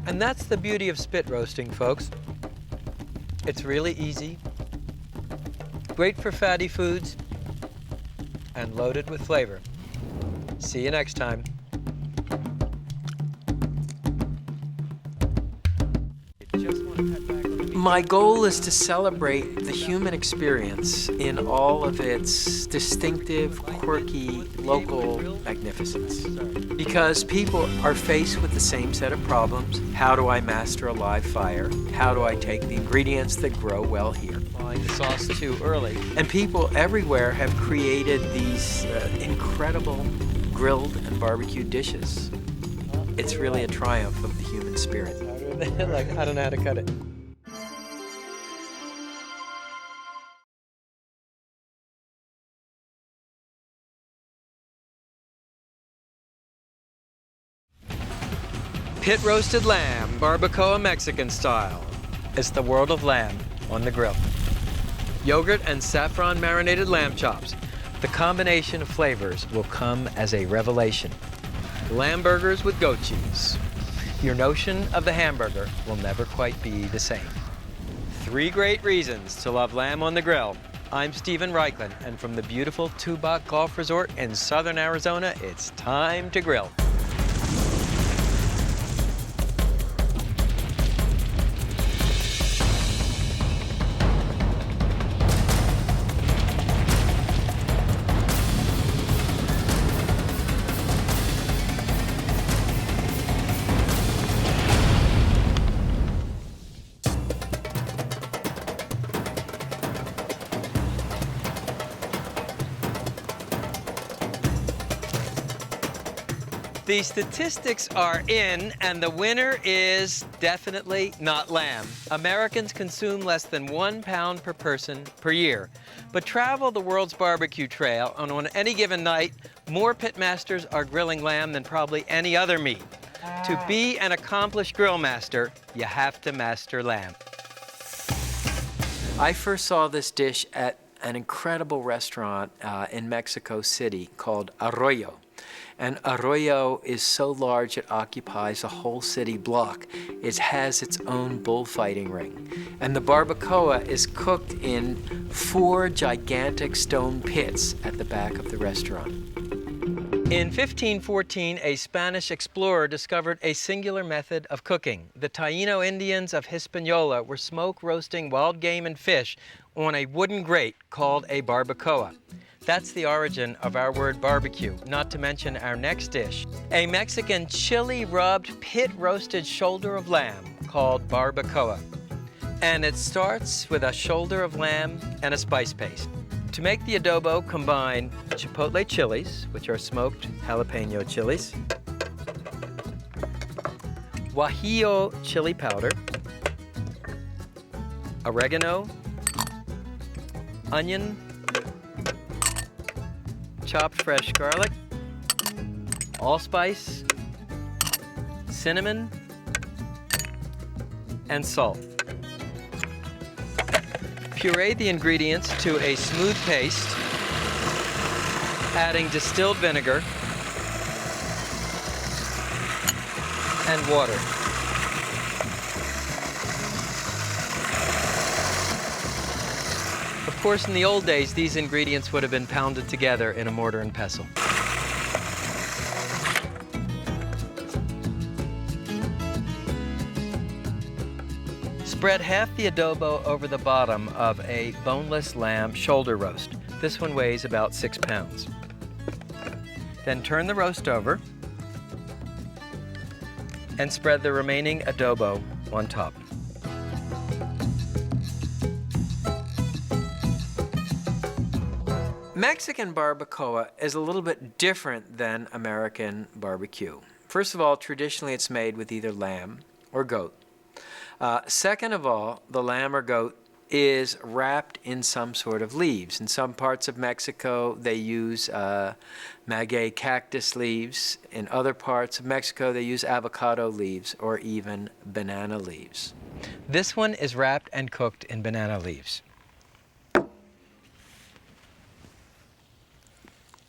And that's the beauty of spit roasting, folks. It's really easy, great for fatty foods, and loaded with flavor. See you next time. My goal is to celebrate the human experience in all of its distinctive, quirky, local magnificence. Because people are faced with the same set of problems. How do I master a live fire? How do I take the ingredients that grow well here? Applying the sauce too early. And people everywhere have created these incredible grilled and barbecued dishes. It's really a triumph of the human spirit. Like, I don't know how to cut it. Pit roasted lamb, barbacoa Mexican style. It's the world of lamb on the grill. Yogurt and saffron marinated lamb chops. The combination of flavors will come as a revelation. Lamb burgers with goat cheese. Your notion of the hamburger will never quite be the same. 3 great reasons to love lamb on the grill. I'm Stephen Reichland, and from the beautiful Tubac Golf Resort in southern Arizona, it's time to grill. The statistics are in, and the winner is definitely not lamb. Americans consume less than 1 pound per person per year, but travel the world's barbecue trail, and on any given night, more pitmasters are grilling lamb than probably any other meat. To be an accomplished grill master, you have to master lamb. I first saw this dish at an incredible restaurant in Mexico City called Arroyo. And Arroyo is so large it occupies a whole city block. It has its own bullfighting ring. And the barbacoa is cooked in 4 gigantic stone pits at the back of the restaurant. In 1514, a Spanish explorer discovered a singular method of cooking. The Taino Indians of Hispaniola were smoke roasting wild game and fish on a wooden grate called a barbacoa. That's the origin of our word barbecue, not to mention our next dish, a Mexican chili-rubbed pit-roasted shoulder of lamb called barbacoa. And it starts with a shoulder of lamb and a spice paste. To make the adobo, combine chipotle chilies, which are smoked jalapeno chilies, guajillo chili powder, oregano, onion, chopped fresh garlic, allspice, cinnamon, and salt. Puree the ingredients to a smooth paste, adding distilled vinegar and water. Of course, in the old days, these ingredients would have been pounded together in a mortar and pestle. Spread half the adobo over the bottom of a boneless lamb shoulder roast. This one weighs about 6 pounds. Then turn the roast over and spread the remaining adobo on top. Mexican barbacoa is a little bit different than American barbecue. First of all, traditionally it's made with either lamb or goat. Second of all, the lamb or goat is wrapped in some sort of leaves. In some parts of Mexico, they use maguey cactus leaves. In other parts of Mexico, they use avocado leaves or even banana leaves. This one is wrapped and cooked in banana leaves.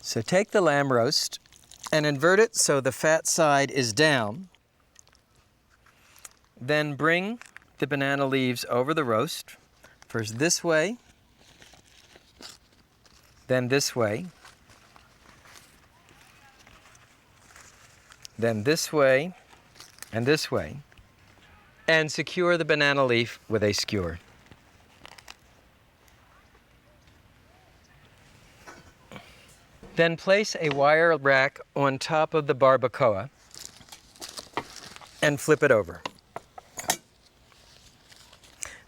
So take the lamb roast and invert it so the fat side is down. Then bring the banana leaves over the roast. First this way, then this way, then this way, and this way, and secure the banana leaf with a skewer. Then place a wire rack on top of the barbacoa and flip it over.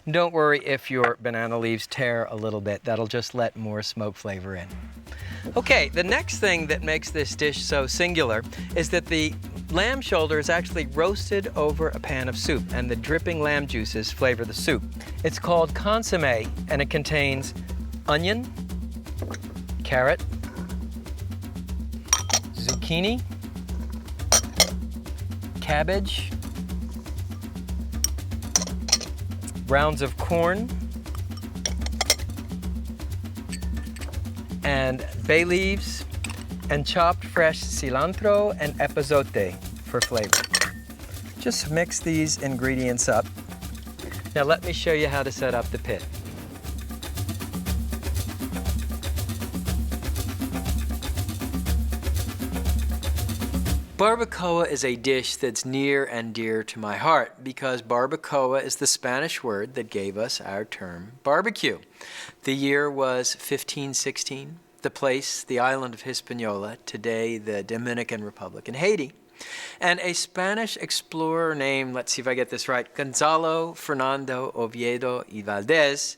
Don't worry if your banana leaves tear a little bit. That'll just let more smoke flavor in. Okay, the next thing that makes this dish so singular is that the lamb shoulder is actually roasted over a pan of soup, and the dripping lamb juices flavor the soup. It's called consommé, and it contains onion, carrot, zucchini, cabbage, rounds of corn, and bay leaves, and chopped fresh cilantro and epazote for flavor. Just mix these ingredients up. Now let me show you how to set up the pit. Barbacoa is a dish that's near and dear to my heart because barbacoa is the Spanish word that gave us our term barbecue. The year was 1516. The place, the island of Hispaniola, today the Dominican Republic in Haiti. And a Spanish explorer named, let's see if I get this right, Gonzalo Fernando Oviedo y Valdez,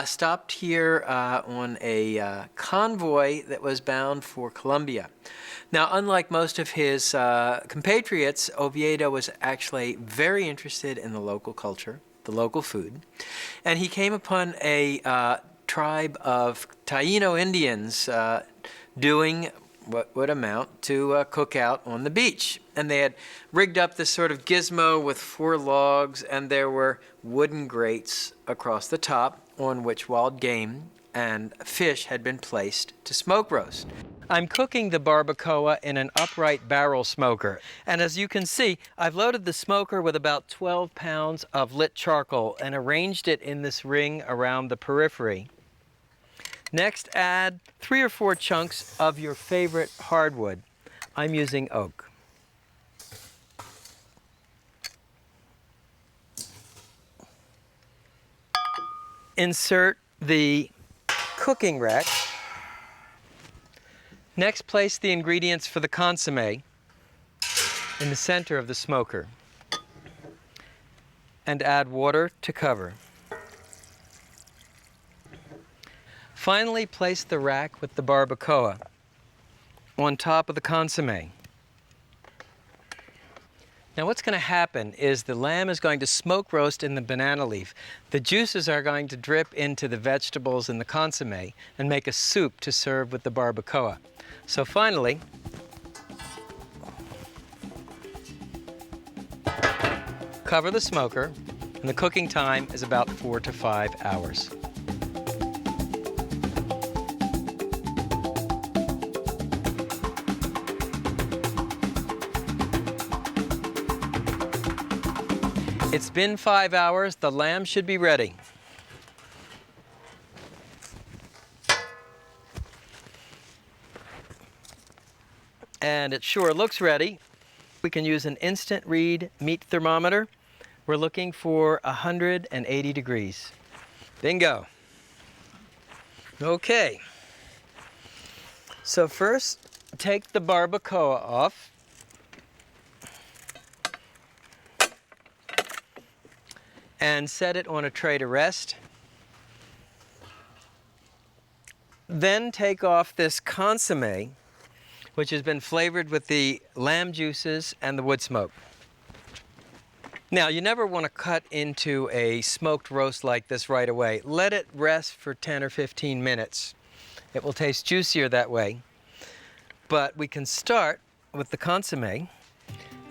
stopped here on a convoy that was bound for Colombia. Now, unlike most of his compatriots, Oviedo was actually very interested in the local culture, the local food, and he came upon a tribe of Taino Indians doing what would amount to a cookout on the beach. And they had rigged up this sort of gizmo with 4 logs, and there were wooden grates across the top on which wild game and fish had been placed to smoke roast. I'm cooking the barbacoa in an upright barrel smoker. And as you can see, I've loaded the smoker with about 12 pounds of lit charcoal and arranged it in this ring around the periphery. Next, add 3 or 4 chunks of your favorite hardwood. I'm using oak. Insert the cooking rack. Next, place the ingredients for the consommé in the center of the smoker and add water to cover. Finally, place the rack with the barbacoa on top of the consommé. Now what's going to happen is the lamb is going to smoke roast in the banana leaf. The juices are going to drip into the vegetables in the consommé and make a soup to serve with the barbacoa. So finally, cover the smoker, and the cooking time is about 4 to 5 hours. It's been 5 hours. The lamb should be ready. And it sure looks ready. We can use an instant read meat thermometer. We're looking for 180 degrees. Bingo. Okay. So first, take the barbacoa off. And set it on a tray to rest. Then take off this consommé, which has been flavored with the lamb juices and the wood smoke. Now, you never want to cut into a smoked roast like this right away. Let it rest for 10 or 15 minutes. It will taste juicier that way. But we can start with the consommé,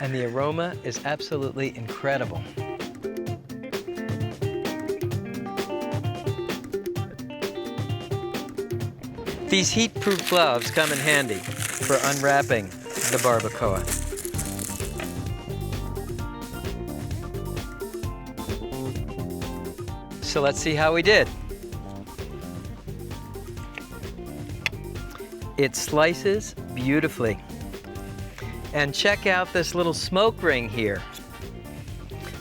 and the aroma is absolutely incredible. These heat-proof gloves come in handy for unwrapping the barbacoa. So let's see how we did. It slices beautifully. And check out this little smoke ring here.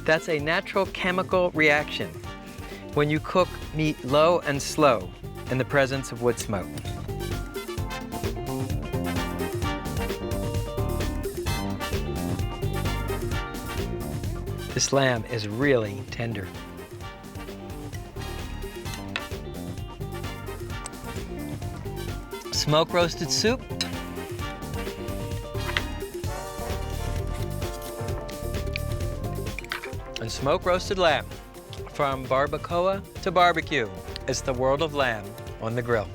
That's a natural chemical reaction when you cook meat low and slow in the presence of wood smoke. This lamb is really tender. Smoke roasted soup. And smoke roasted lamb. From barbacoa to barbecue, it's the world of lamb on the grill.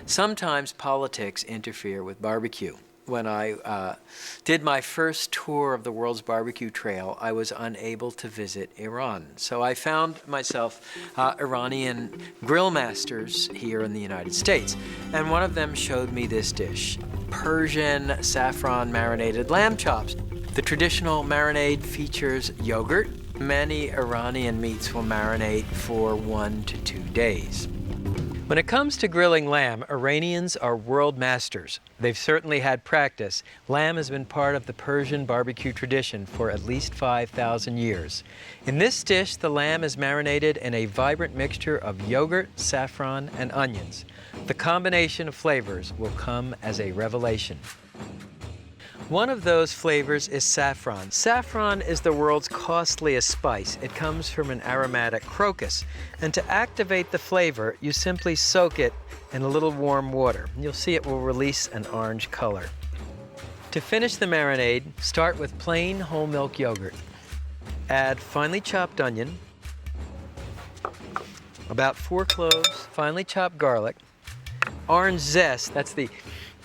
Sometimes politics interfere with barbecue. When I did my first tour of the world's barbecue trail, I was unable to visit Iran. So I found myself Iranian grill masters here in the United States. And one of them showed me this dish, Persian saffron marinated lamb chops. The traditional marinade features yogurt. Many Iranian meats will marinate for 1 to 2 days. When it comes to grilling lamb, Iranians are world masters. They've certainly had practice. Lamb has been part of the Persian barbecue tradition for at least 5,000 years. In this dish, the lamb is marinated in a vibrant mixture of yogurt, saffron, and onions. The combination of flavors will come as a revelation. One of those flavors is saffron. Saffron is the world's costliest spice. It comes from an aromatic crocus. And to activate the flavor, you simply soak it in a little warm water. You'll see it will release an orange color. To finish the marinade, start with plain whole milk yogurt. Add finely chopped onion, about 4 cloves, finely chopped garlic, orange zest, that's the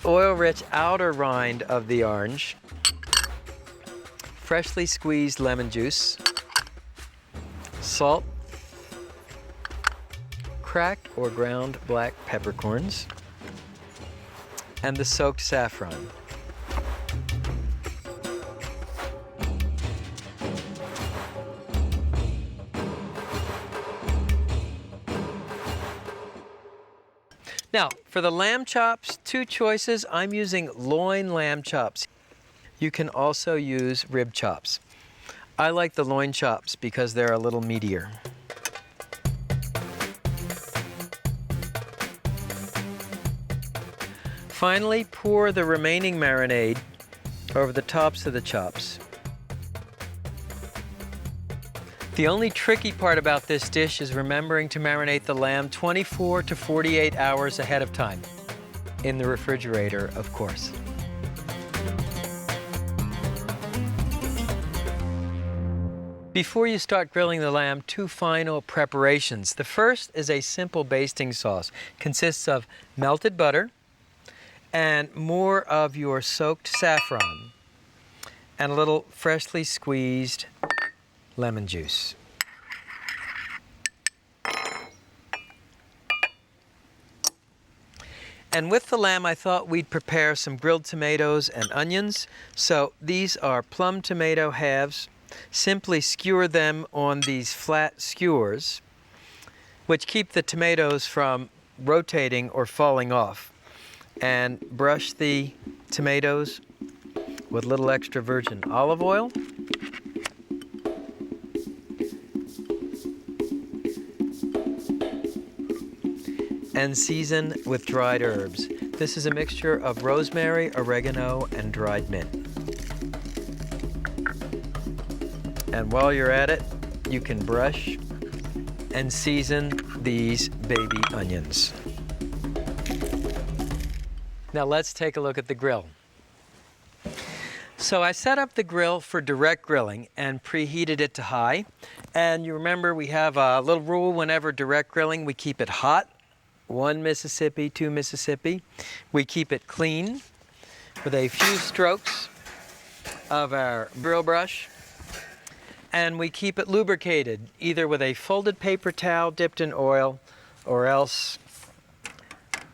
oil-rich outer rind of the orange, freshly squeezed lemon juice, salt, cracked or ground black peppercorns, and the soaked saffron. Now, for the lamb chops, 2 choices. I'm using loin lamb chops. You can also use rib chops. I like the loin chops because they're a little meatier. Finally, pour the remaining marinade over the tops of the chops. The only tricky part about this dish is remembering to marinate the lamb 24 to 48 hours ahead of time. In the refrigerator, of course. Before you start grilling the lamb, 2 final preparations. The first is a simple basting sauce. Consists of melted butter and more of your soaked saffron and a little freshly squeezed lemon juice. And with the lamb, I thought we'd prepare some grilled tomatoes and onions. So these are plum tomato halves. Simply skewer them on these flat skewers, which keep the tomatoes from rotating or falling off. And brush the tomatoes with a little extra virgin olive oil. And season with dried herbs. This is a mixture of rosemary, oregano, and dried mint. And while you're at it, you can brush and season these baby onions. Now let's take a look at the grill. So I set up the grill for direct grilling and preheated it to high. And you remember we have a little rule whenever direct grilling, we keep it hot. 1 Mississippi, 2 Mississippi. We keep it clean with a few strokes of our grill brush. And we keep it lubricated, either with a folded paper towel dipped in oil or else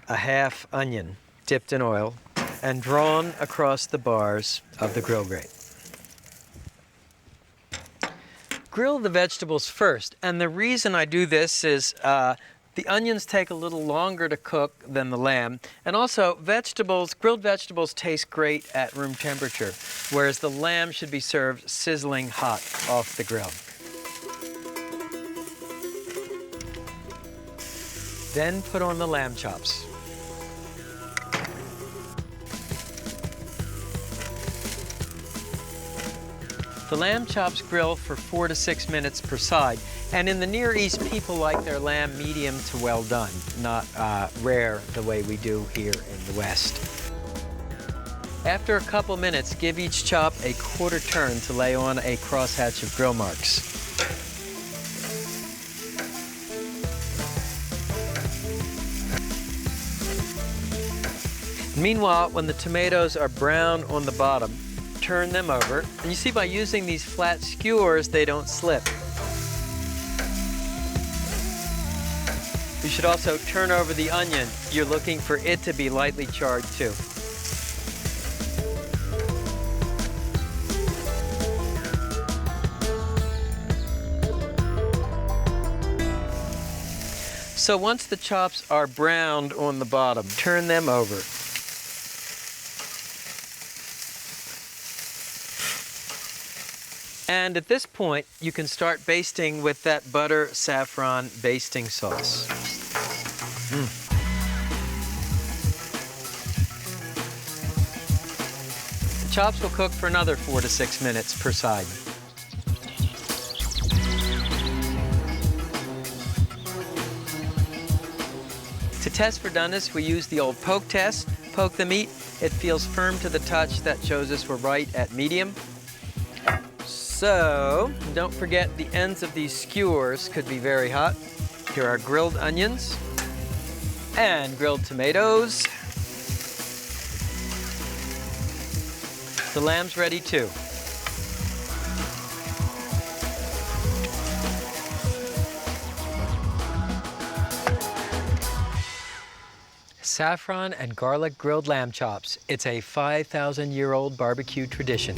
a half onion dipped in oil and drawn across the bars of the grill grate. Grill the vegetables first, and the reason I do this is the onions take a little longer to cook than the lamb, and also grilled vegetables taste great at room temperature, whereas the lamb should be served sizzling hot off the grill. Then put on the lamb chops. The lamb chops grill for 4 to 6 minutes per side, and in the Near East, people like their lamb medium to well done, not rare the way we do here in the West. After a couple minutes, give each chop a quarter turn to lay on a crosshatch of grill marks. Meanwhile, when the tomatoes are brown on the bottom, turn them over. And you see, by using these flat skewers, they don't slip. You should also turn over the onion. You're looking for it to be lightly charred too. So once the chops are browned on the bottom, turn them over. And at this point, you can start basting with that butter saffron basting sauce. The chops will cook for another 4 to 6 minutes per side. To test for doneness, we use the old poke test. Poke the meat. It feels firm to the touch. That shows us we're right at medium. So, don't forget the ends of these skewers could be very hot. Here are grilled onions and grilled tomatoes. The lamb's ready too. Saffron and garlic grilled lamb chops. It's a 5,000-year-old barbecue tradition.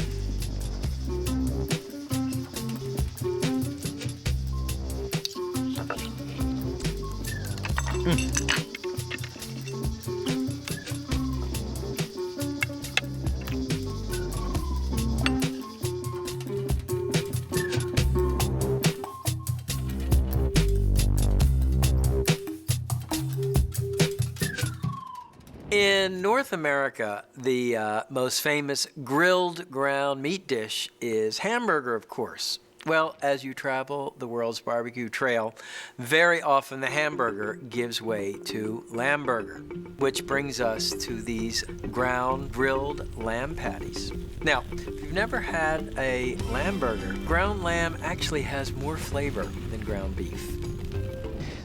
In North America, the most famous grilled ground meat dish is hamburger, of course. Well, as you travel the world's barbecue trail, very often the hamburger gives way to lamb burger, which brings us to these ground grilled lamb patties. Now, if you've never had a lamb burger, ground lamb actually has more flavor than ground beef.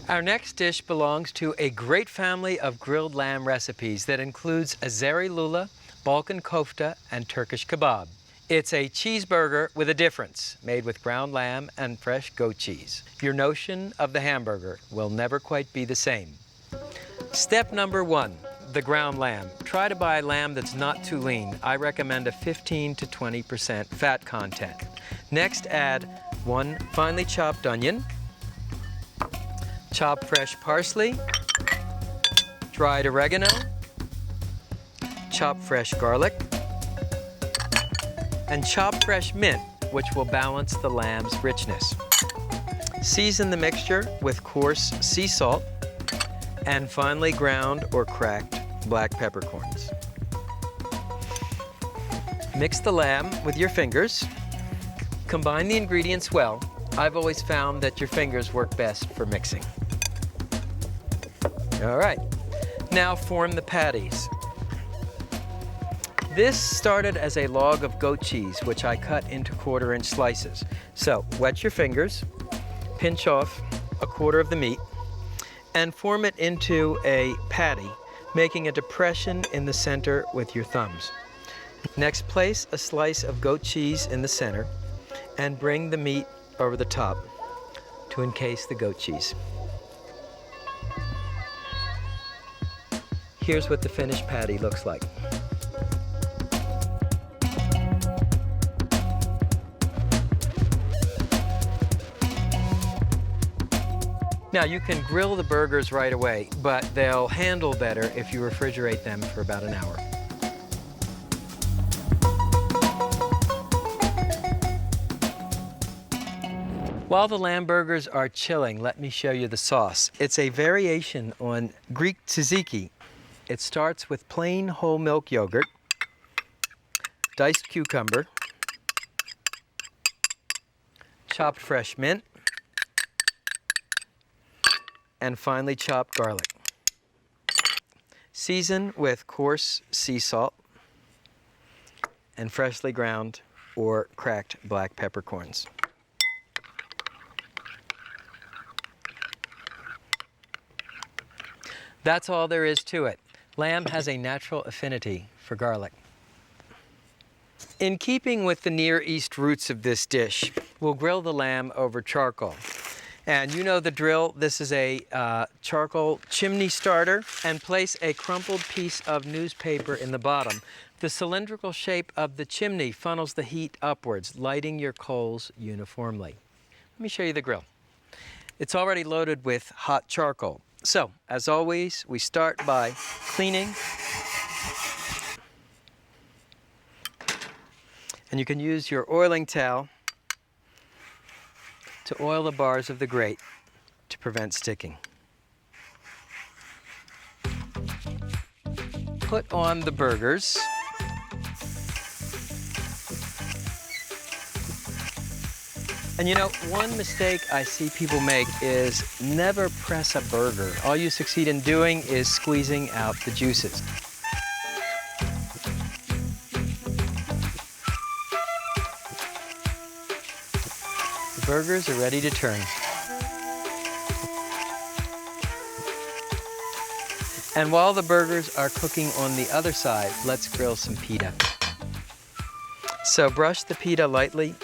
Our next dish belongs to a great family of grilled lamb recipes that includes azeri lula, Balkan kofta, and Turkish kebab. It's a cheeseburger with a difference, made with ground lamb and fresh goat cheese. Your notion of the hamburger will never quite be the same. Step number 1, the ground lamb. Try to buy lamb that's not too lean. I recommend a 15 to 20% fat content. Next, add 1 finely chopped onion, chop fresh parsley, dried oregano, chop fresh garlic, and chop fresh mint, which will balance the lamb's richness. Season the mixture with coarse sea salt and finely ground or cracked black peppercorns. Mix the lamb with your fingers. Combine the ingredients well. I've always found that your fingers work best for mixing. All right, now form the patties. This started as a log of goat cheese, which I cut into 1/4-inch slices. So wet your fingers, pinch off 1/4 of the meat, and form it into a patty, making a depression in the center with your thumbs. Next, place a slice of goat cheese in the center and bring the meat over the top to encase the goat cheese. Here's what the finished patty looks like. Now, you can grill the burgers right away, but they'll handle better if you refrigerate them for about an hour. While the lamb burgers are chilling, let me show you the sauce. It's a variation on Greek tzatziki. It starts with plain whole milk yogurt, diced cucumber, chopped fresh mint, and finely chopped garlic. Season with coarse sea salt and freshly ground or cracked black peppercorns. That's all there is to it. Lamb has a natural affinity for garlic. In keeping with the Near East roots of this dish, we'll grill the lamb over charcoal. And you know the drill. This is a charcoal chimney starter, and place a crumpled piece of newspaper in the bottom. The cylindrical shape of the chimney funnels the heat upwards, lighting your coals uniformly. Let me show you the grill. It's already loaded with hot charcoal. So, as always, we start by cleaning. And you can use your oiling towel to oil the bars of the grate to prevent sticking. Put on the burgers. And you know, one mistake I see people make is never press a burger. All you succeed in doing is squeezing out the juices. The burgers are ready to turn. And while the burgers are cooking on the other side, let's grill some pita. So brush the pita lightly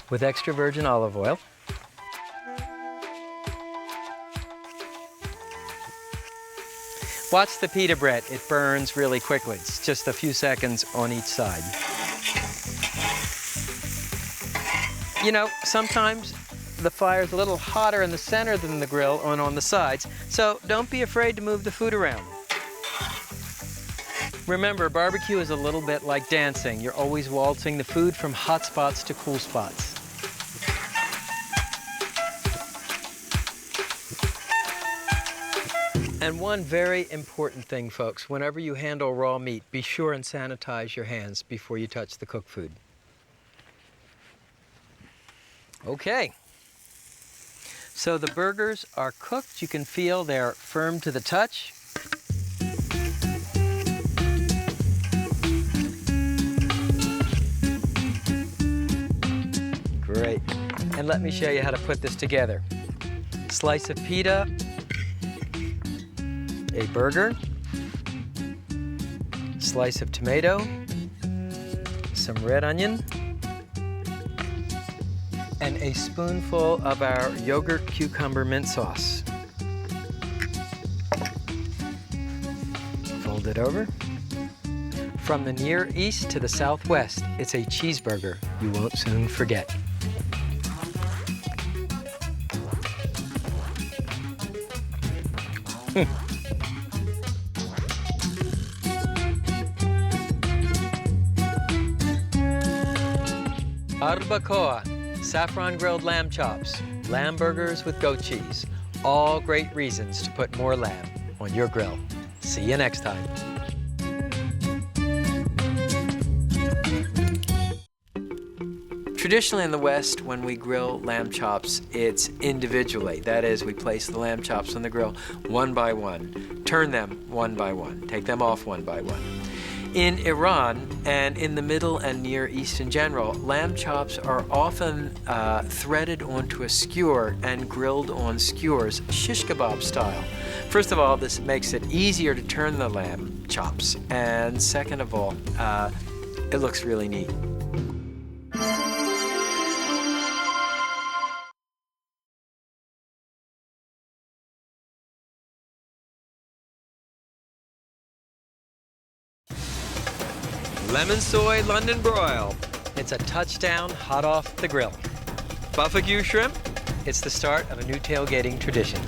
with extra virgin olive oil. Watch the pita bread. It burns really quickly. It's just a few seconds on each side. You know, sometimes the fire's a little hotter in the center than the grill and on the sides, so don't be afraid to move the food around. Remember, barbecue is a little bit like dancing. You're always waltzing the food from hot spots to cool spots. And one very important thing, folks, whenever you handle raw meat, be sure and sanitize your hands before you touch the cooked food. Okay. So the burgers are cooked. You can feel they're firm to the touch. Great. And let me show you how to put this together. Slice of pita, a burger, slice of tomato, some red onion, and a spoonful of our yogurt cucumber mint sauce. Fold it over. From the Near East to the Southwest, it's a cheeseburger you won't soon forget. Barbacoa, saffron grilled lamb chops, lamb burgers with goat cheese. All great reasons to put more lamb on your grill. See you next time. Traditionally in the West, when we grill lamb chops, it's individually. That is, we place the lamb chops on the grill one by one, turn them one by one, take them off one by one. In Iran and in the Middle and Near East in general, lamb chops are often threaded onto a skewer and grilled on skewers, shish kebab style. First of all, this makes it easier to turn the lamb chops, and second of all, it looks really neat. Lemon soy London broil. It's a touchdown hot off the grill. Barbecue shrimp. It's the start of a new tailgating tradition.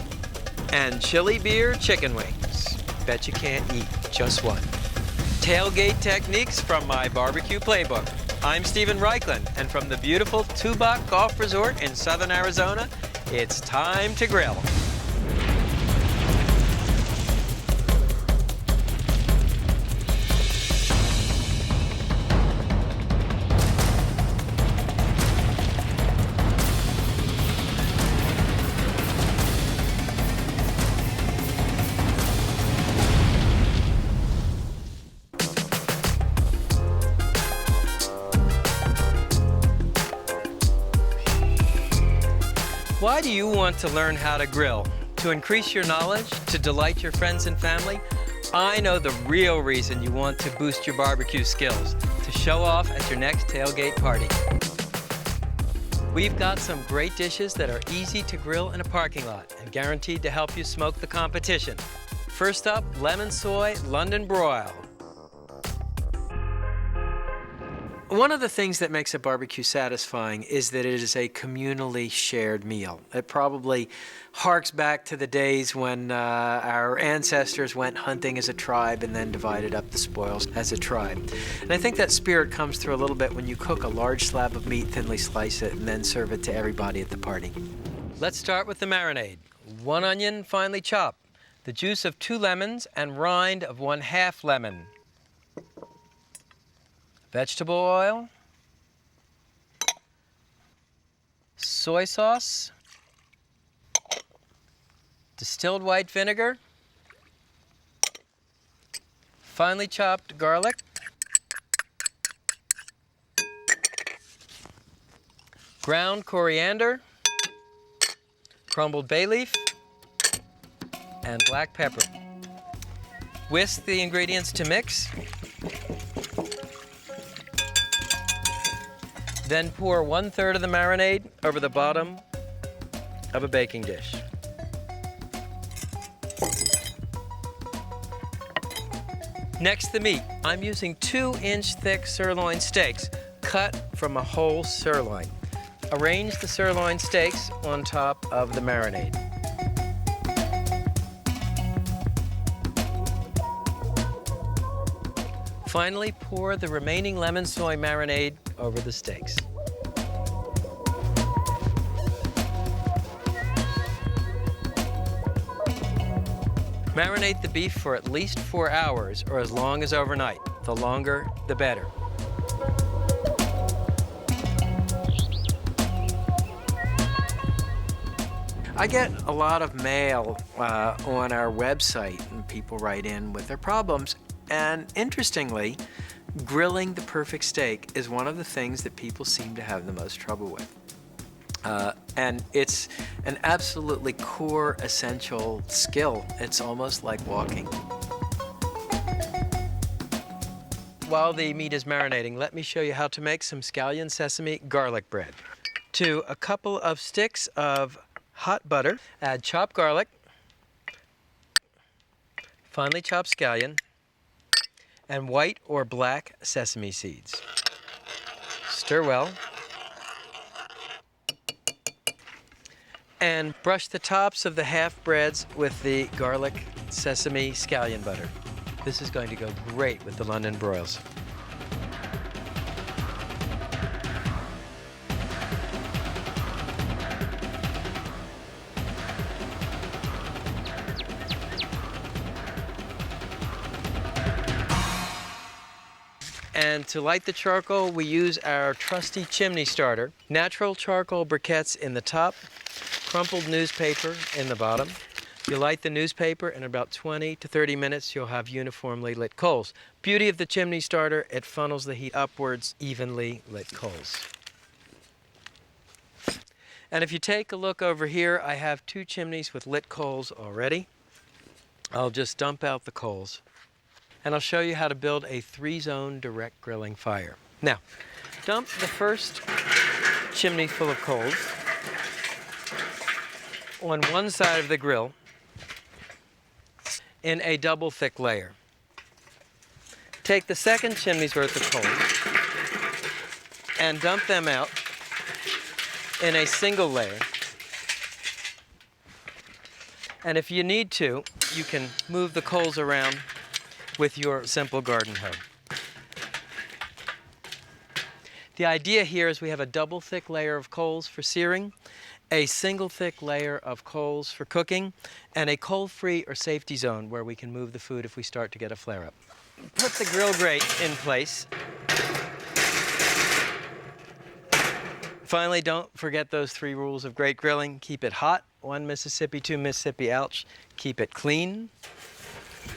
And chili beer chicken wings. Bet you can't eat just one. Tailgate techniques from my barbecue playbook. I'm Stephen Reichland, and from the beautiful Tubac Golf Resort in southern Arizona, it's time to grill. Why do you want to learn how to grill? To increase your knowledge? To delight your friends and family? I know the real reason you want to boost your barbecue skills, to show off at your next tailgate party. We've got some great dishes that are easy to grill in a parking lot and guaranteed to help you smoke the competition. First up, lemon soy London broil. One of the things that makes a barbecue satisfying is that it is a communally shared meal. It probably harks back to the days when our ancestors went hunting as a tribe and then divided up the spoils as a tribe. And I think that spirit comes through a little bit when you cook a large slab of meat, thinly slice it, and then serve it to everybody at the party. Let's start with the marinade. 1 onion finely chopped, the juice of 2 lemons, and rind of 1/2 lemon. Vegetable oil, soy sauce, distilled white vinegar, finely chopped garlic, ground coriander, crumbled bay leaf, and black pepper. Whisk the ingredients to mix. Then pour 1/3 of the marinade over the bottom of a baking dish. Next, the meat. I'm using 2-inch thick sirloin steaks cut from a whole sirloin. Arrange the sirloin steaks on top of the marinade. Finally, pour the remaining lemon soy marinade over the steaks. Marinate the beef for at least 4 hours or as long as overnight. The longer, the better. I get a lot of mail on our website, and people write in with their problems. And interestingly, grilling the perfect steak is one of the things that people seem to have the most trouble with. And it's an absolutely core, essential skill. It's almost like walking. While the meat is marinating, let me show you how to make some scallion sesame garlic bread. To a couple of sticks of hot butter, add chopped garlic, finely chopped scallion, and white or black sesame seeds. Stir well. And brush the tops of the half breads with the garlic sesame scallion butter. This is going to go great with the London broils. And to light the charcoal, we use our trusty chimney starter. Natural charcoal briquettes in the top, crumpled newspaper in the bottom. You light the newspaper, and in about 20 to 30 minutes, you'll have uniformly lit coals. Beauty of the chimney starter, it funnels the heat upwards, evenly lit coals. And if you take a look over here, I have 2 chimneys with lit coals already. I'll just dump out the coals. And I'll show you how to build a 3-zone direct grilling fire. Now, dump the first chimney full of coals on one side of the grill in a double thick layer. take the second chimney's worth of coals and dump them out in a single layer. And if you need to, you can move the coals around with your simple garden hoe. The idea here is we have a double thick layer of coals for searing, a single thick layer of coals for cooking, and a coal-free or safety zone where we can move the food if we start to get a flare-up. Put the grill grate in place. Finally, don't forget those 3 rules of great grilling. Keep it hot, 1 Mississippi, 2 Mississippi, ouch. Keep it clean.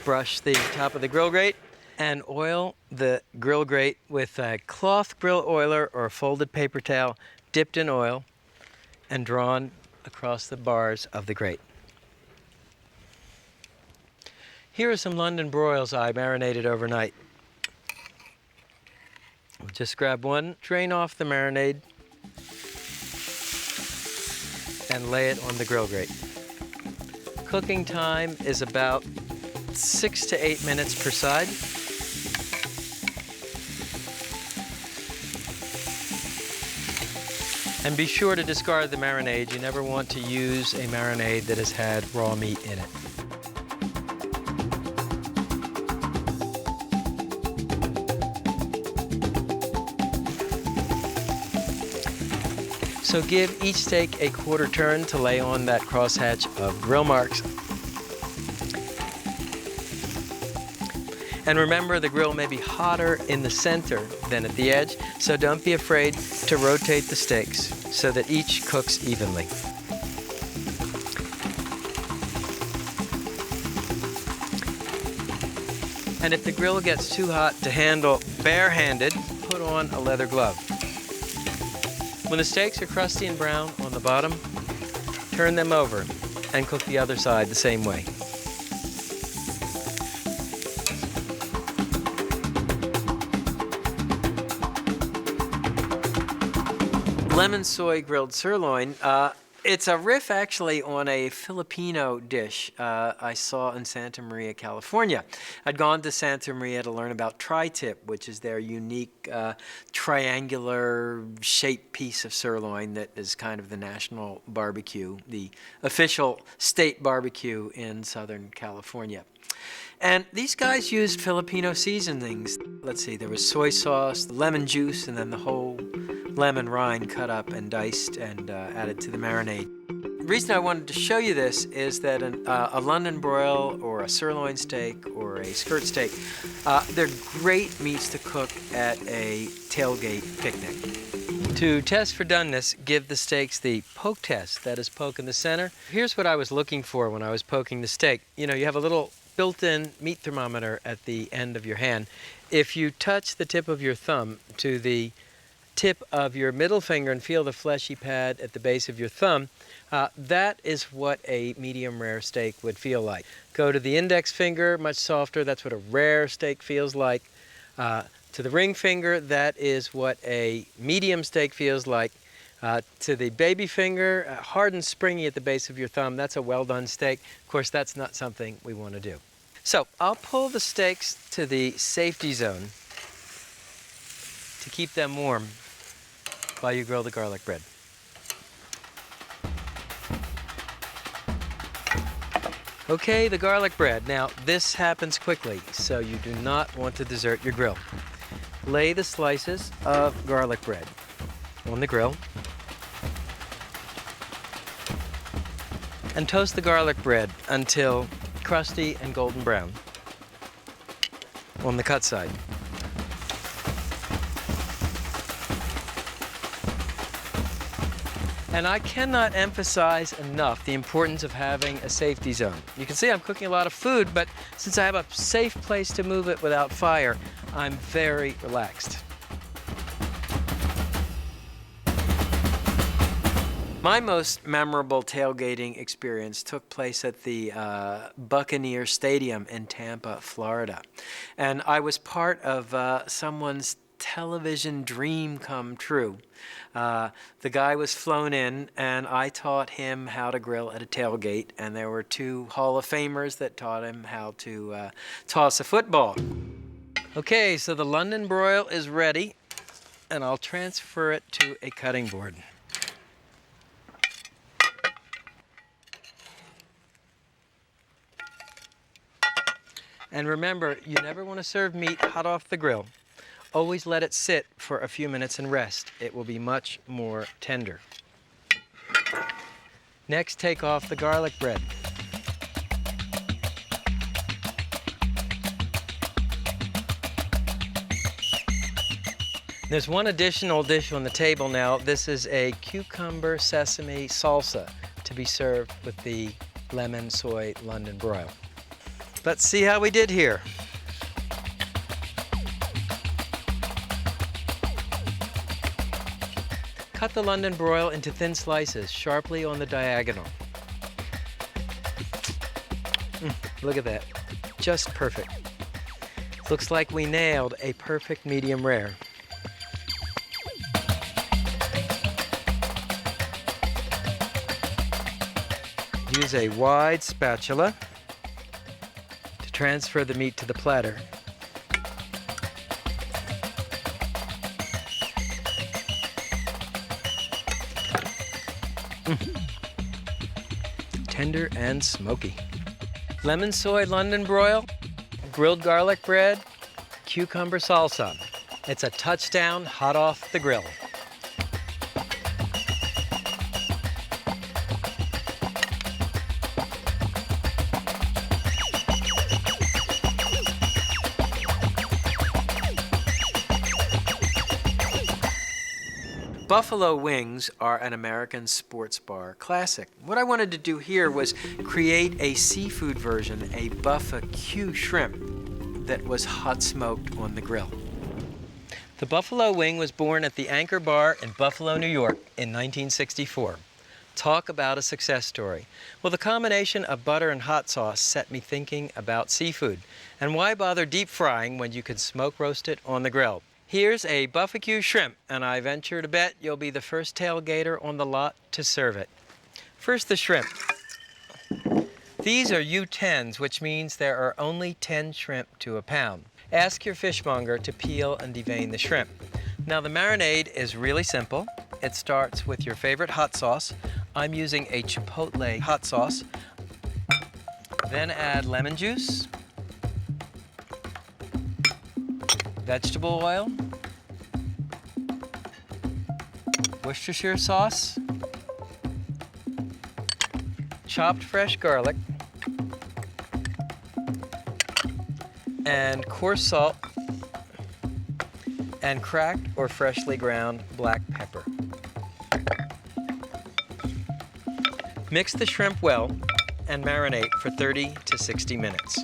Brush the top of the grill grate and oil the grill grate with a cloth grill oiler or a folded paper towel dipped in oil and drawn across the bars of the grate. Here are some London broils I marinated overnight. Just grab one, drain off the marinade, and lay it on the grill grate. Cooking time is about 6 to 8 minutes per side. And be sure to discard the marinade. You never want to use a marinade that has had raw meat in it. So give each steak a quarter turn to lay on that crosshatch of grill marks. And remember, the grill may be hotter in the center than at the edge, so don't be afraid to rotate the steaks so that each cooks evenly. And if the grill gets too hot to handle barehanded, put on a leather glove. When the steaks are crusty and brown on the bottom, turn them over and cook the other side the same way. Lemon soy grilled sirloin. It's a riff actually on a Filipino dish I saw in Santa Maria, California. I'd gone to Santa Maria to learn about tri-tip, which is their unique triangular shaped piece of sirloin that is kind of the national barbecue, the official state barbecue in Southern California. And these guys used Filipino seasonings. Let's see, there was soy sauce, lemon juice, and then the whole lemon rind cut up and diced and added to the marinade. The reason I wanted to show you this is that a London broil or a sirloin steak or a skirt steak, they're great meats to cook at a tailgate picnic. To test for doneness, give the steaks the poke test, that is poke in the center. Here's what I was looking for when I was poking the steak. You know, you have a little built-in meat thermometer at the end of your hand. If you touch the tip of your thumb to the tip of your middle finger and feel the fleshy pad at the base of your thumb, that is what a medium rare steak would feel like. Go to the index finger, much softer, that's what a rare steak feels like. To the ring finger, that is what a medium steak feels like. To the baby finger, hard and springy at the base of your thumb, that's a well done steak. Of course, that's not something we want to do. So I'll pull the steaks to the safety zone to keep them warm while you grill the garlic bread. Okay, the garlic bread. Now, this happens quickly, so you do not want to desert your grill. Lay the slices of garlic bread on the grill and toast the garlic bread until crusty and golden brown on the cut side. And I cannot emphasize enough the importance of having a safety zone. You can see I'm cooking a lot of food, but since I have a safe place to move it without fire, I'm very relaxed. My most memorable tailgating experience took place at the Buccaneer Stadium in Tampa, Florida. And I was part of someone's television dream come true. The guy was flown in, and I taught him how to grill at a tailgate, and there were 2 Hall of Famers that taught him how to toss a football. Okay, so the London broil is ready, and I'll transfer it to a cutting board. And remember, you never want to serve meat hot off the grill. Always let it sit for a few minutes and rest. It will be much more tender. Next, take off the garlic bread. There's one additional dish on the table now. This is a cucumber sesame salsa to be served with the lemon soy London broil. Let's see how we did here. Cut the London broil into thin slices, sharply on the diagonal. Look at that, just perfect. Looks like we nailed a perfect medium rare. Use a wide spatula to transfer the meat to the platter. Tender and smoky. Lemon soy London broil, grilled garlic bread, cucumber salsa. It's a touchdown hot off the grill. Buffalo wings are an American sports bar classic. What I wanted to do here was create a seafood version, a barbecue shrimp that was hot smoked on the grill. The buffalo wing was born at the Anchor Bar in Buffalo, New York in 1964. Talk about a success story. Well, the combination of butter and hot sauce set me thinking about seafood. And why bother deep frying when you can smoke roast it on the grill? Here's a barbecue shrimp, and I venture to bet you'll be the first tailgater on the lot to serve it. First, the shrimp. These are U10s, which means there are only 10 shrimp to a pound. Ask your fishmonger to peel and devein the shrimp. Now, the marinade is really simple. It starts with your favorite hot sauce. I'm using a Chipotle hot sauce. Then add lemon juice, vegetable oil, Worcestershire sauce, chopped fresh garlic, and coarse salt, and cracked or freshly ground black pepper. Mix the shrimp well and marinate for 30 to 60 minutes.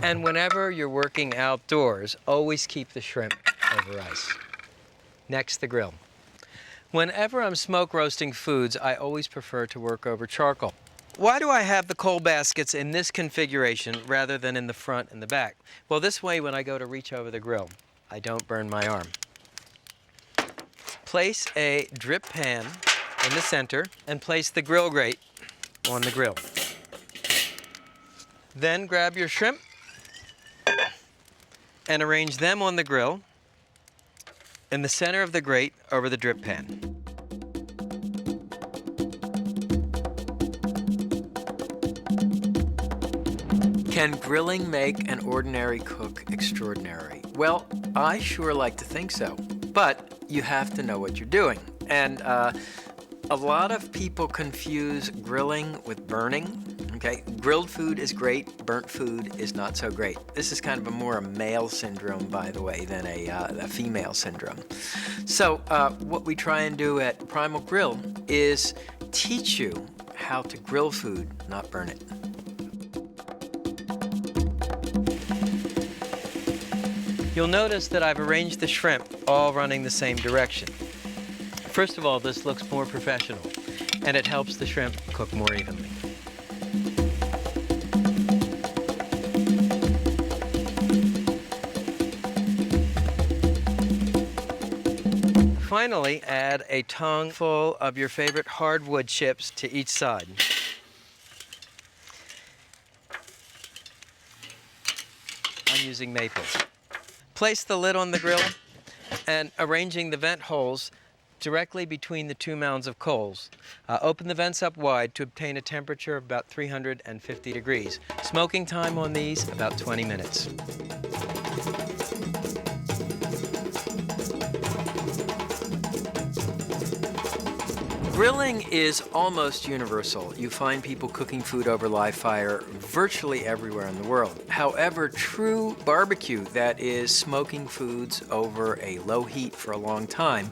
And whenever you're working outdoors, always keep the shrimp over ice. Next, the grill. Whenever I'm smoke roasting foods, I always prefer to work over charcoal. Why do I have the coal baskets in this configuration rather than in the front and the back? Well, this way when I go to reach over the grill, I don't burn my arm. Place a drip pan in the center and place the grill grate on the grill. Then grab your shrimp and arrange them on the grill in the center of the grate over the drip pan. Can grilling make an ordinary cook extraordinary? Well, I sure like to think so, but you have to know what you're doing. And a lot of people confuse grilling with burning. Okay, grilled food is great, burnt food is not so great. This is kind of more a male syndrome, by the way, than a female syndrome. So what we try and do at Primal Grill is teach you how to grill food, not burn it. You'll notice that I've arranged the shrimp all running the same direction. First of all, this looks more professional, and it helps the shrimp cook more evenly. Finally, add a tongue full of your favorite hardwood chips to each side. using maple. Place the lid on the grill and arranging the vent holes directly between the two mounds of coals. Open the vents up wide to obtain a temperature of about 350 degrees. Smoking time on these, about 20 minutes. Grilling is almost universal. You find people cooking food over live fire virtually everywhere in the world. However, true barbecue, that is smoking foods over a low heat for a long time,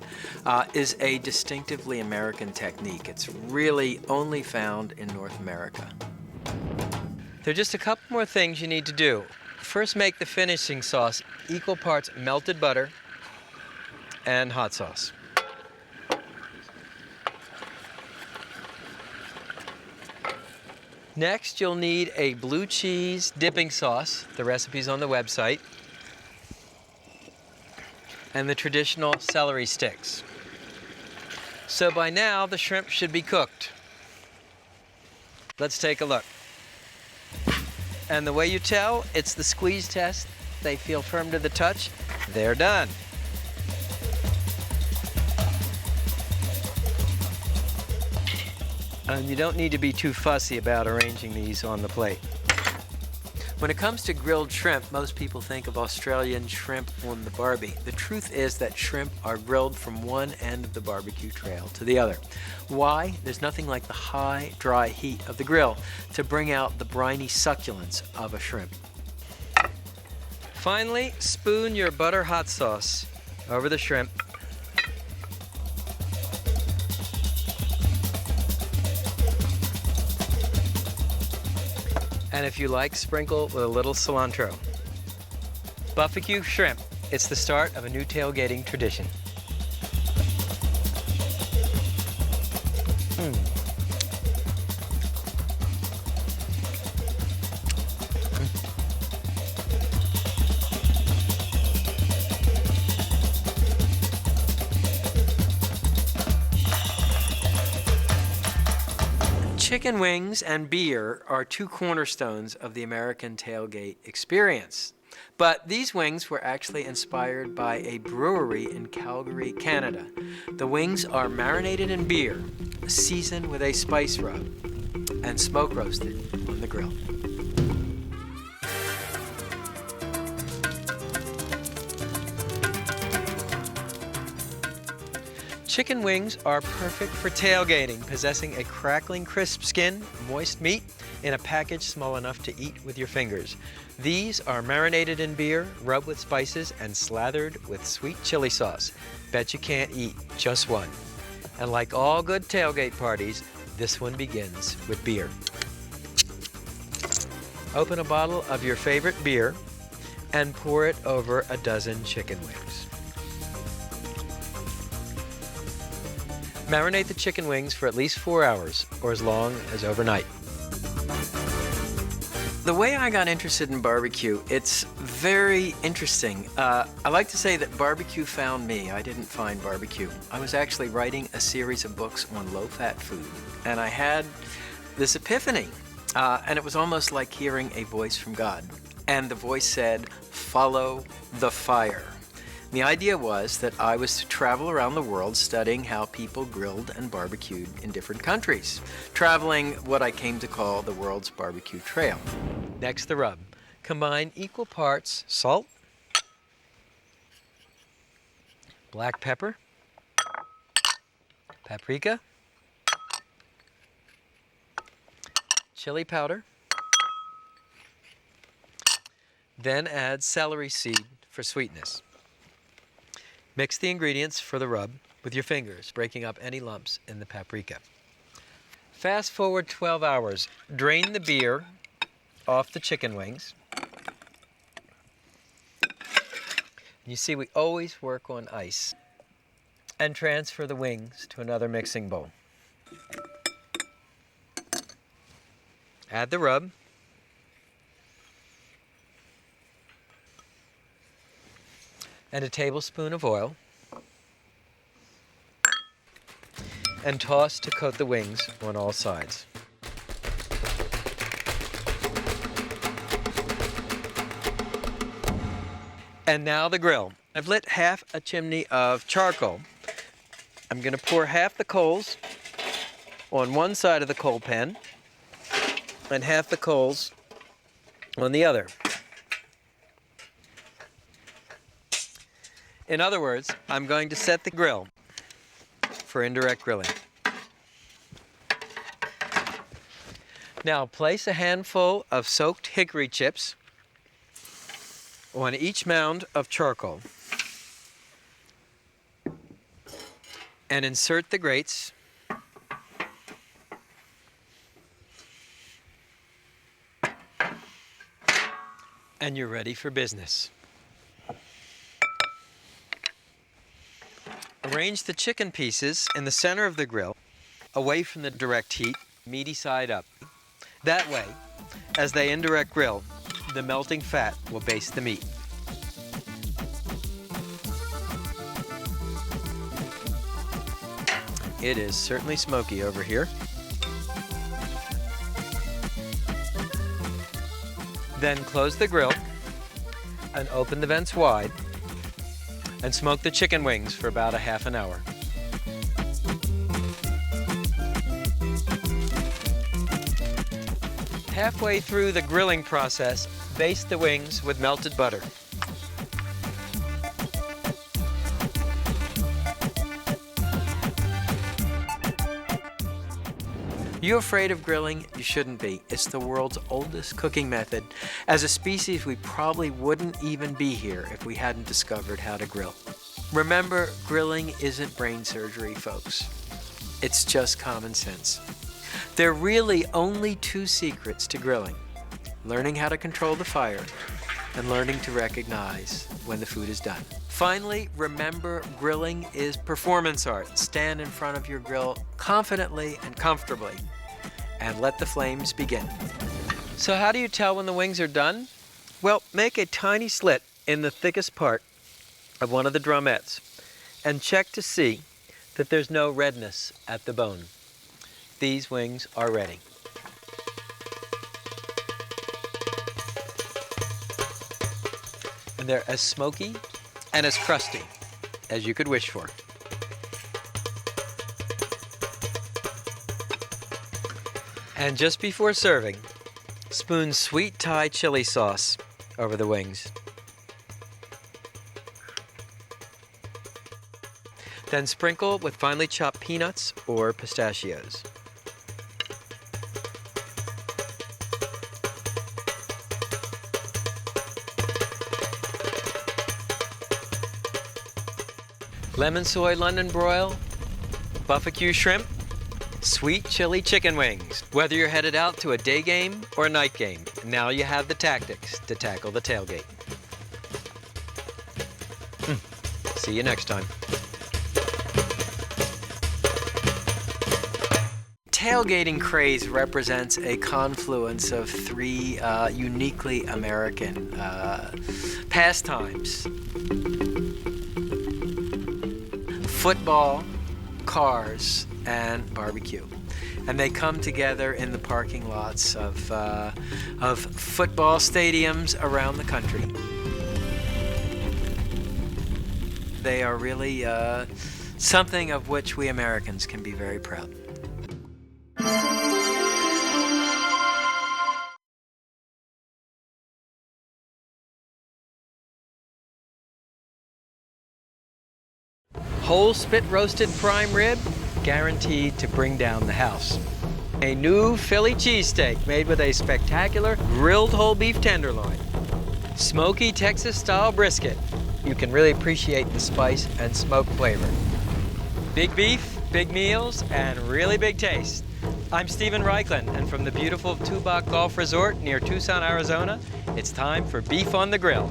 is a distinctively American technique. It's really only found in North America. There are just a couple more things you need to do. First, make the finishing sauce equal parts melted butter and hot sauce. Next, you'll need a blue cheese dipping sauce. The recipe's on the website. And the traditional celery sticks. So by now, the shrimp should be cooked. Let's take a look. And the way you tell, it's the squeeze test. They feel firm to the touch. They're done. You don't need to be too fussy about arranging these on the plate. When it comes to grilled shrimp, most people think of Australian shrimp on the barbie. The truth is that shrimp are grilled from one end of the barbecue trail to the other. Why? There's nothing like the high, dry heat of the grill to bring out the briny succulence of a shrimp. Finally, spoon your butter hot sauce over the shrimp. And if you like, sprinkle with a little cilantro. Barbecue shrimp. It's the start of a new tailgating tradition. Chicken wings and beer are two cornerstones of the American tailgate experience. But these wings were actually inspired by a brewery in Calgary, Canada. The wings are marinated in beer, seasoned with a spice rub, and smoke roasted on the grill. Chicken wings are perfect for tailgating, possessing a crackling crisp skin, moist meat, in a package small enough to eat with your fingers. These are marinated in beer, rubbed with spices, and slathered with sweet chili sauce. Bet you can't eat just one. And like all good tailgate parties, this one begins with beer. Open a bottle of your favorite beer and pour it over a dozen chicken wings. Marinate the chicken wings for at least 4 hours, or as long as overnight. The way I got interested in barbecue, it's very interesting. I like to say that barbecue found me. I didn't find barbecue. I was actually writing a series of books on low-fat food, and I had this epiphany, and it was almost like hearing a voice from God. And the voice said, "Follow the fire." The idea was that I was to travel around the world studying how people grilled and barbecued in different countries, traveling what I came to call the world's barbecue trail. Next, the rub. Combine equal parts salt, black pepper, paprika, chili powder, then add celery seed for sweetness. Mix the ingredients for the rub with your fingers, breaking up any lumps in the paprika. Fast forward 12 hours. Drain the beer off the chicken wings. You see, we always work on ice. And transfer the wings to another mixing bowl. Add the rub. And a tablespoon of oil, and toss to coat the wings on all sides. And now the grill. I've lit half a chimney of charcoal. I'm going to pour half the coals on one side of the coal pan and half the coals on the other. In other words, I'm going to set the grill for indirect grilling. Now place a handful of soaked hickory chips on each mound of charcoal and insert the grates and you're ready for business. Arrange the chicken pieces in the center of the grill, away from the direct heat, meaty side up. That way, as they indirect grill, the melting fat will baste the meat. It is certainly smoky over here. Then close the grill and open the vents wide and smoke the chicken wings for about a half an hour. Halfway through the grilling process, baste the wings with melted butter. You afraid of grilling? You shouldn't be. It's the world's oldest cooking method. As a species, we probably wouldn't even be here if we hadn't discovered how to grill. Remember, grilling isn't brain surgery, folks. It's just common sense. There are really only two secrets to grilling: learning how to control the fire and learning to recognize when the food is done. Finally, remember, grilling is performance art. Stand in front of your grill confidently and comfortably and let the flames begin. So how do you tell when the wings are done? Well, make a tiny slit in the thickest part of one of the drumettes and check to see that there's no redness at the bone. These wings are ready. And they're as smoky and as crusty as you could wish for. And just before serving, spoon sweet Thai chili sauce over the wings. Then sprinkle with finely chopped peanuts or pistachios. Lemon soy London broil, barbecue shrimp, sweet chili chicken wings. Whether you're headed out to a day game or a night game, now you have the tactics to tackle the tailgate. See you next time. Tailgating craze represents a confluence of three uniquely American pastimes: football, cars, and barbecue. And they come together in the parking lots of football stadiums around the country. They are really something of which we Americans can be very proud. Whole spit-roasted prime rib, guaranteed to bring down the house. A new Philly cheesesteak made with a spectacular grilled whole beef tenderloin. Smoky Texas-style brisket. You can really appreciate the spice and smoke flavor. Big beef, big meals, and really big taste. I'm Stephen Reichland, and from the beautiful Tubac Golf Resort near Tucson, Arizona, it's time for Beef on the Grill.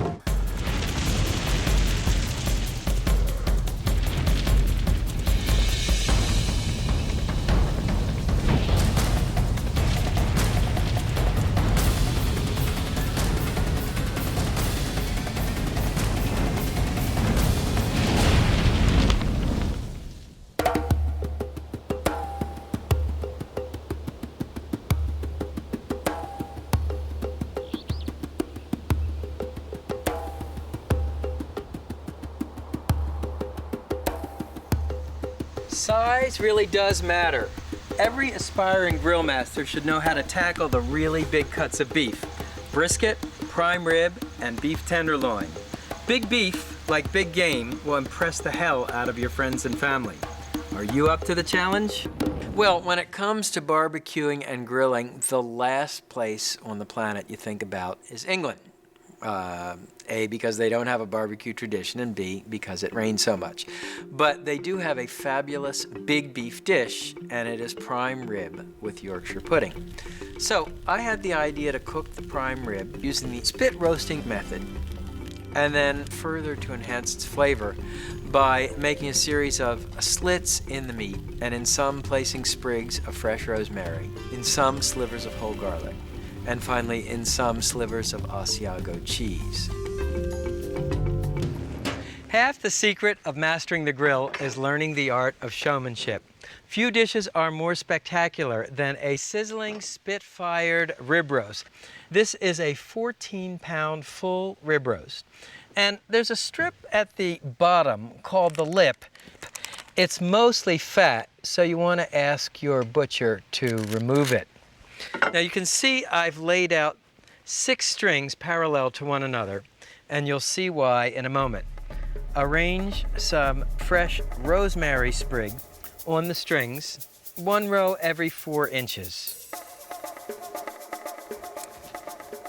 Size really does matter. Every aspiring grill master should know how to tackle the really big cuts of beef. Brisket, prime rib, and beef tenderloin. Big beef, like big game, will impress the hell out of your friends and family. Are you up to the challenge? Well, when it comes to barbecuing and grilling, the last place on the planet you think about is England. A, because they don't have a barbecue tradition, and B, because it rains so much. But they do have a fabulous big beef dish, and it is prime rib with Yorkshire pudding. So I had the idea to cook the prime rib using the spit roasting method, and then further to enhance its flavor by making a series of slits in the meat, and in some placing sprigs of fresh rosemary, in some slivers of whole garlic, and finally in some slivers of Asiago cheese. Half the secret of mastering the grill is learning the art of showmanship. Few dishes are more spectacular than a sizzling, spit-fired rib roast. This is a 14-pound full rib roast. And there's a strip at the bottom called the lip. It's mostly fat, so you want to ask your butcher to remove it. Now you can see I've laid out 6 strings parallel to one another, and you'll see why in a moment. Arrange some fresh rosemary sprig on the strings, 1 row every 4 inches.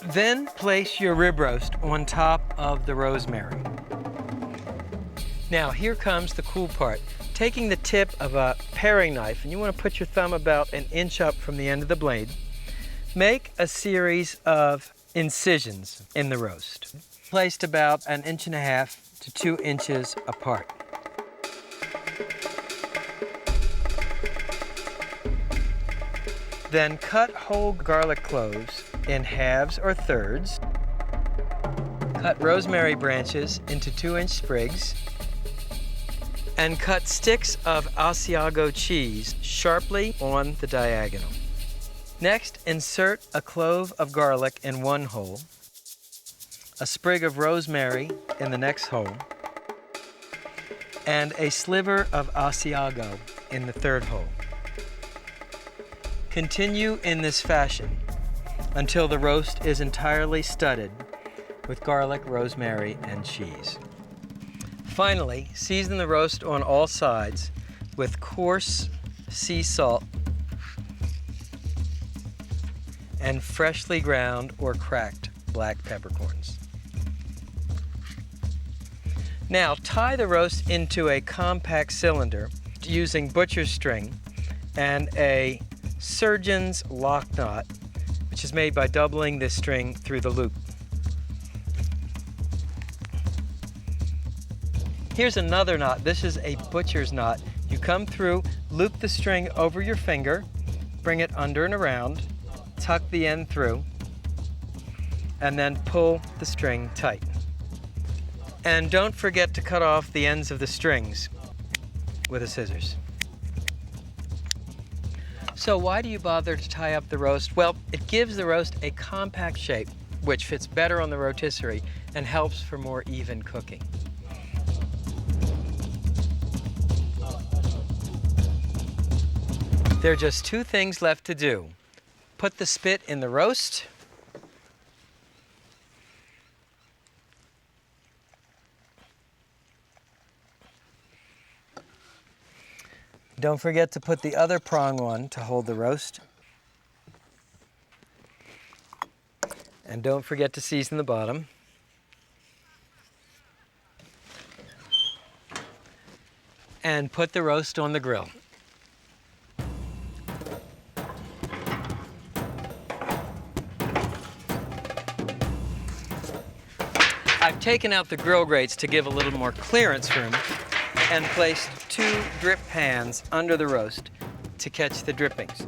Then place your rib roast on top of the rosemary. Now here comes the cool part. Taking the tip of a paring knife, and you want to put your thumb about 1 inch up from the end of the blade, make a series of incisions in the roast, placed about 1.5 inches to 2 inches apart. Then cut whole garlic cloves in halves or thirds. Cut rosemary branches into 2-inch sprigs. And cut sticks of Asiago cheese sharply on the diagonal. Next, insert a clove of garlic in one hole, a sprig of rosemary in the next hole, and a sliver of Asiago in the third hole. Continue in this fashion until the roast is entirely studded with garlic, rosemary, and cheese. Finally, season the roast on all sides with coarse sea salt and freshly ground or cracked black peppercorns. Now tie the roast into a compact cylinder using butcher's string and a surgeon's lock knot, which is made by doubling this string through the loop. Here's another knot. This is a butcher's knot. You come through, loop the string over your finger, bring it under and around, tuck the end through, and then pull the string tight. And don't forget to cut off the ends of the strings with the scissors. So why do you bother to tie up the roast? Well, it gives the roast a compact shape, which fits better on the rotisserie and helps for more even cooking. There are just 2 things left to do. Put the spit in the roast, don't forget to put the other prong on to hold the roast. And don't forget to season the bottom. And put the roast on the grill. I've taken out the grill grates to give a little more clearance room and placed 2 drip pans under the roast to catch the drippings.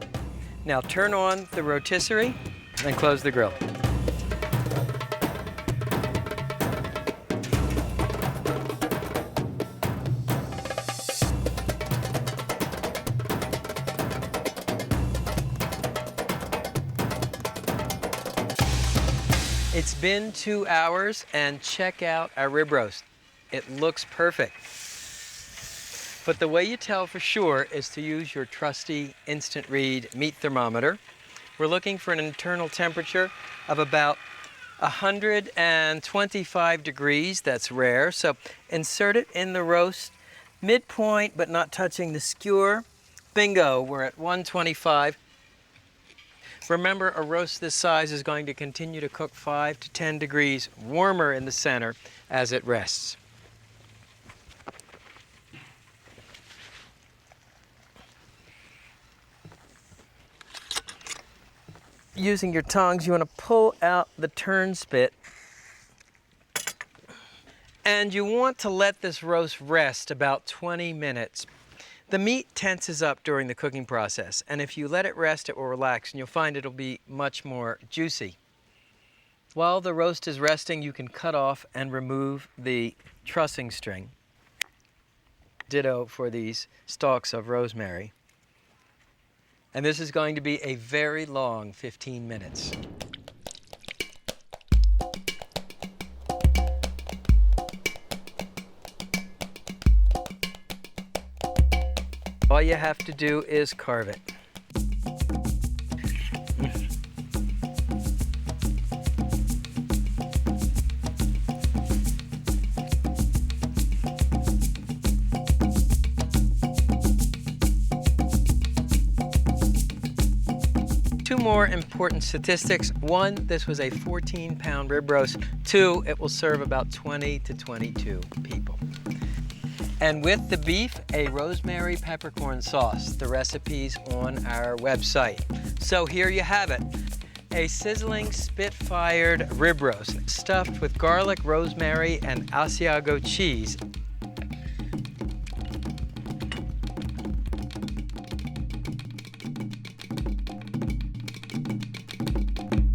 Now turn on the rotisserie and close the grill. It's been 2 hours, and check out our rib roast. It looks perfect. But the way you tell for sure is to use your trusty instant read meat thermometer. We're looking for an internal temperature of about 125 degrees. That's rare. So insert it in the roast, midpoint but not touching the skewer. Bingo, we're at 125. Remember, a roast this size is going to continue to cook 5 to 10 degrees warmer in the center as it rests. Using your tongs, you want to pull out the turn spit, and you want to let this roast rest about 20 minutes. The meat tenses up during the cooking process, and if you let it rest, it will relax, and you'll find it'll be much more juicy. While the roast is resting, you can cut off and remove the trussing string. Ditto for these stalks of rosemary. And this is going to be a very long 15 minutes. All you have to do is carve it. Two more important statistics. One, this was a 14-pound rib roast. Two, it will serve about 20 to 22 people. And with the beef, a rosemary peppercorn sauce. The recipe's on our website. So here you have it. A sizzling spit-fired rib roast stuffed with garlic, rosemary, and Asiago cheese.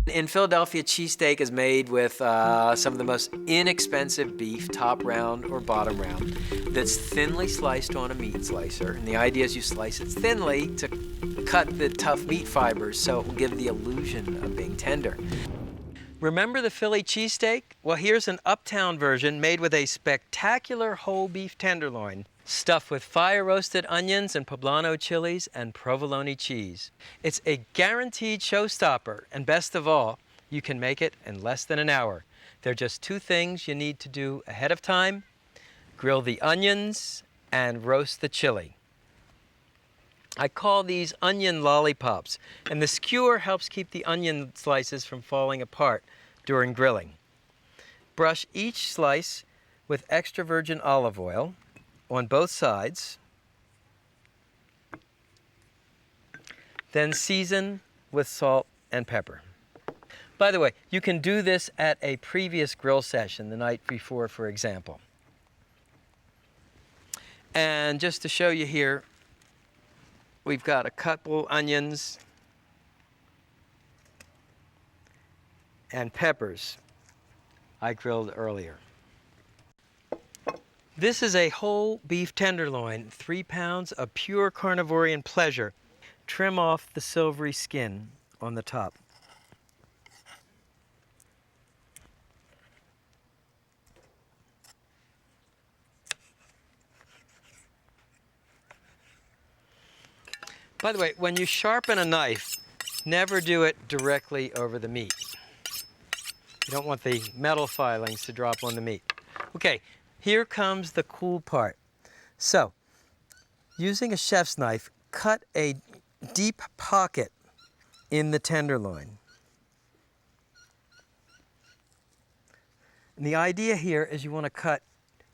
In Philadelphia, cheesesteak is made with some of the most inexpensive beef, top round or bottom round, that's thinly sliced on a meat slicer. And the idea is you slice it thinly to cut the tough meat fibers so it will give the illusion of being tender. Remember the Philly cheesesteak? Well, here's an uptown version made with a spectacular whole beef tenderloin, stuffed with fire-roasted onions and poblano chilies and provolone cheese. It's a guaranteed showstopper, and best of all, you can make it in less than an hour. There are just two things you need to do ahead of time: grill the onions and roast the chili. I call these onion lollipops, and the skewer helps keep the onion slices from falling apart during grilling. Brush each slice with extra virgin olive oil on both sides, then season with salt and pepper. By the way, you can do this at a previous grill session the night before, for example. And just to show you here, we've got a couple onions and peppers I grilled earlier. This is a whole beef tenderloin, 3 pounds of pure carnivorian pleasure. Trim off the silvery skin on the top. By the way, when you sharpen a knife, never do it directly over the meat. You don't want the metal filings to drop on the meat. Okay. Here comes the cool part. So, using a chef's knife, cut a deep pocket in the tenderloin. And the idea here is you want to cut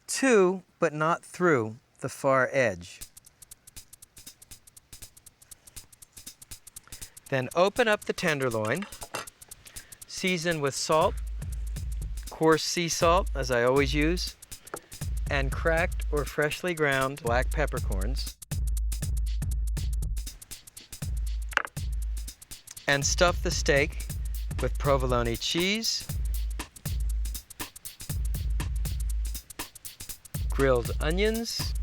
to, but not through, the far edge. Then open up the tenderloin, season with salt, coarse sea salt, as I always use, and cracked or freshly ground black peppercorns, and stuff the steak with provolone cheese, grilled onions,